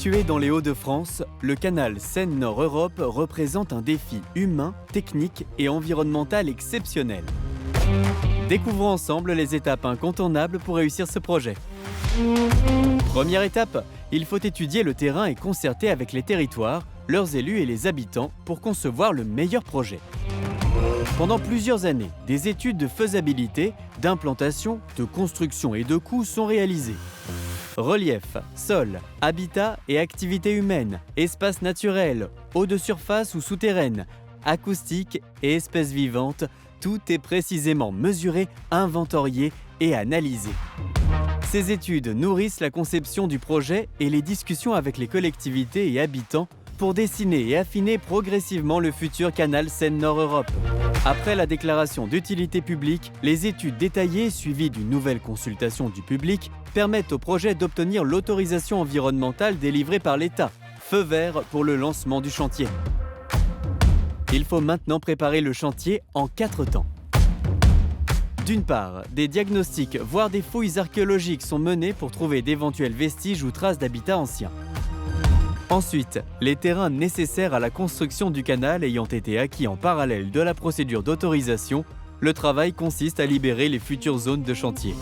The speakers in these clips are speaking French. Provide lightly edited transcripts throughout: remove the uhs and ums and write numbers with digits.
Situé dans les Hauts-de-France, le canal Seine-Nord-Europe représente un défi humain, technique et environnemental exceptionnel. Découvrons ensemble les étapes incontournables pour réussir ce projet. Première étape, il faut étudier le terrain et concerter avec les territoires, leurs élus et les habitants pour concevoir le meilleur projet. Pendant plusieurs années, des études de faisabilité, d'implantation, de construction et de coûts sont réalisées. Relief, sol, habitat et activités humaines, espaces naturels, eau de surface ou souterraine, acoustique et espèces vivantes, tout est précisément mesuré, inventorié et analysé. Ces études nourrissent la conception du projet et les discussions avec les collectivités et habitants pour dessiner et affiner progressivement le futur canal Seine-Nord-Europe. Après la déclaration d'utilité publique, les études détaillées suivies d'une nouvelle consultation du public permettent au projet d'obtenir l'autorisation environnementale délivrée par l'État, feu vert pour le lancement du chantier. Il faut maintenant préparer le chantier en 4 temps. D'une part, des diagnostics, voire des fouilles archéologiques sont menées pour trouver d'éventuels vestiges ou traces d'habitat anciens. Ensuite, les terrains nécessaires à la construction du canal ayant été acquis en parallèle de la procédure d'autorisation, le travail consiste à libérer les futures zones de chantier.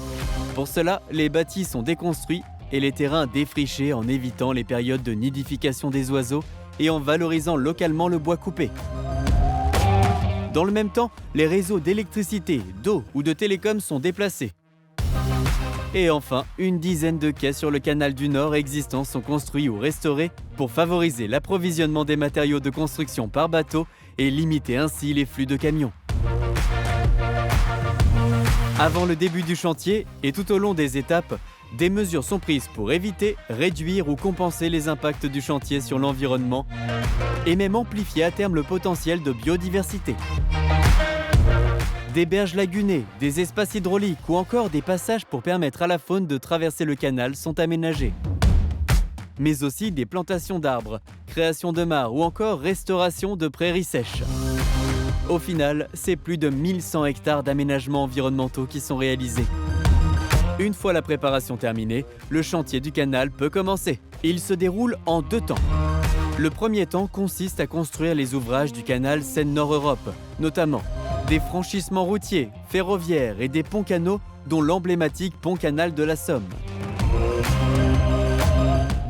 Pour cela, les bâtis sont déconstruits et les terrains défrichés en évitant les périodes de nidification des oiseaux et en valorisant localement le bois coupé. Dans le même temps, les réseaux d'électricité, d'eau ou de télécom sont déplacés. Et enfin, une dizaine de quais sur le canal du Nord existants sont construits ou restaurés pour favoriser l'approvisionnement des matériaux de construction par bateau et limiter ainsi les flux de camions. Avant le début du chantier et tout au long des étapes, des mesures sont prises pour éviter, réduire ou compenser les impacts du chantier sur l'environnement et même amplifier à terme le potentiel de biodiversité. Des berges lagunées, des espaces hydrauliques ou encore des passages pour permettre à la faune de traverser le canal sont aménagés. Mais aussi des plantations d'arbres, création de mares ou encore restauration de prairies sèches. Au final, c'est plus de 1100 hectares d'aménagements environnementaux qui sont réalisés. Une fois la préparation terminée, le chantier du canal peut commencer. Il se déroule en 2 temps. Le premier temps consiste à construire les ouvrages du canal Seine-Nord-Europe, notamment des franchissements routiers, ferroviaires et des ponts-canaux, dont l'emblématique pont-canal de la Somme.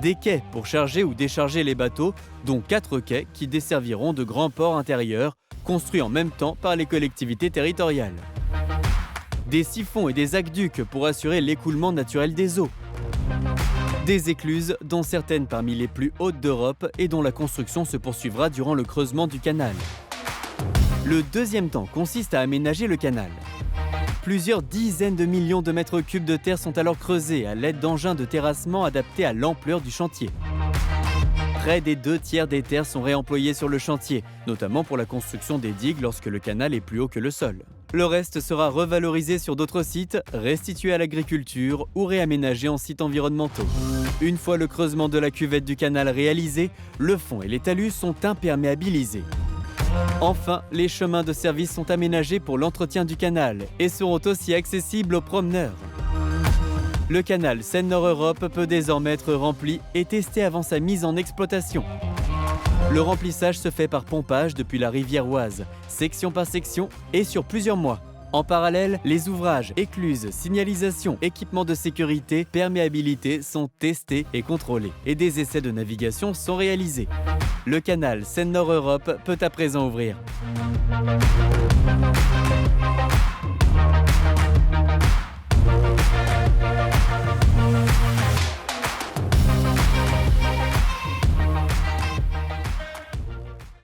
Des quais pour charger ou décharger les bateaux, dont 4 quais qui desserviront de grands ports intérieurs, construits en même temps par les collectivités territoriales. Des siphons et des aqueducs pour assurer l'écoulement naturel des eaux. Des écluses, dont certaines parmi les plus hautes d'Europe et dont la construction se poursuivra durant le creusement du canal. Le deuxième temps consiste à aménager le canal. Plusieurs dizaines de millions de mètres cubes de terre sont alors creusés à l'aide d'engins de terrassement adaptés à l'ampleur du chantier. Près des 2/3 des terres sont réemployées sur le chantier, notamment pour la construction des digues lorsque le canal est plus haut que le sol. Le reste sera revalorisé sur d'autres sites, restitué à l'agriculture ou réaménagé en sites environnementaux. Une fois le creusement de la cuvette du canal réalisé, le fond et les talus sont imperméabilisés. Enfin, les chemins de service sont aménagés pour l'entretien du canal et seront aussi accessibles aux promeneurs. Le canal Seine-Nord-Europe peut désormais être rempli et testé avant sa mise en exploitation. Le remplissage se fait par pompage depuis la rivière Oise, section par section et sur plusieurs mois. En parallèle, les ouvrages, écluses, signalisation, équipements de sécurité, perméabilité sont testés et contrôlés et des essais de navigation sont réalisés. Le canal Seine-Nord-Europe peut à présent ouvrir.